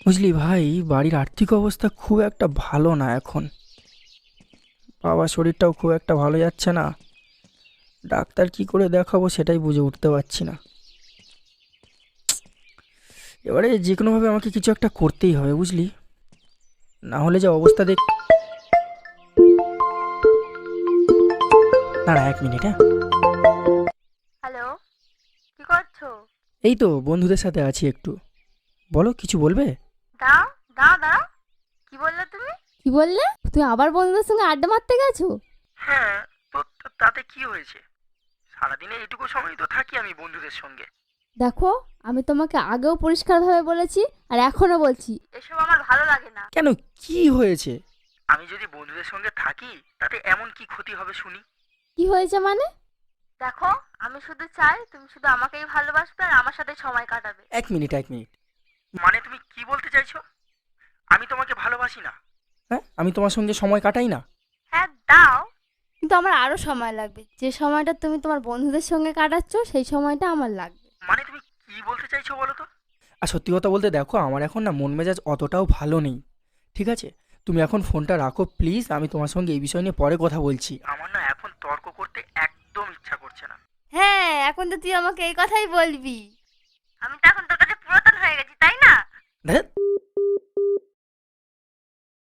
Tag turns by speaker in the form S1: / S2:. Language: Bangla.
S1: বুঝলি ভাই, বাড়ির আর্থিক অবস্থা খুব একটা ভালো না এখন। বাবার শরীরটাও খুব একটা ভালো যাচ্ছে না। ডাক্তার কি করে দেখাবো সেটাই বুঝে উঠতে পারছি না। এবারে যে কোনোভাবে আমাকে কিছু একটা করতেই হবে, বুঝলি, না হলে যে অবস্থা দেখ। দাঁড়া 1 মিনিট, হ্যাঁ।
S2: হ্যালো, কি করছো?
S1: এই তো বন্ধুদের সাথে আছি একটু। বলো, কিছু বলবে?
S2: দাঁড়াও, দাঁড়াও, দাঁড়াও। কি বললে তুমি?
S3: কি বললে? তুমি আবার বন্ধুদের সঙ্গে আড্ডা মারতে গেছো?
S1: হ্যাঁ, তো তাতে কি হয়েছে? সারাদিনে এইটুকু সময় তো থাকি আমি বন্ধুদের সঙ্গে।
S3: দেখো, আমি তোমাকে আগেও পরিষ্কারভাবে বলেছি আর এখনো বলছি,
S2: এসব আমার ভালো লাগে না।
S1: কেন, কি হয়েছে? আমি যদি বন্ধুদের সঙ্গে থাকি তাতে এমন কি ক্ষতি হবে শুনি?
S3: কি হয়েছে মানে?
S2: দেখো, আমি শুধু চাই তুমি শুধু আমাকেই ভালোবাসবে আর আমার সাথে সময় কাটাবে।
S1: 1 মিনিট। মানে তুমি কি বলতে চাইছো? আমি তোমাকে ভালোবাসি না? হ্যাঁ, আমি তোমার সঙ্গে সময় কাটাই না?
S2: হ্যাঁ, দাও।
S3: কিন্তু আমার আরো সময় লাগবে। যে সময়টা তুমি তোমার বন্ধুদের সঙ্গে কাটাচ্ছ সেই সময়টা আমার লাগবে।
S1: মানে তুমি কি বলতে চাইছো বলো তো? আর সত্যি কথা বলতে দেখো, আমার এখন না মন মেজাজ অতটাও ভালো নেই। ঠিক আছে, তুমি এখন ফোনটা রাখো প্লিজ। আমি তোমার সঙ্গে এই বিষয় নিয়ে পরে কথা বলছি। আমার না এখন তর্ক করতে একদম ইচ্ছা করছে না।
S3: হ্যাঁ, এখন তো তুই আমাকে এই কথাই বলবি।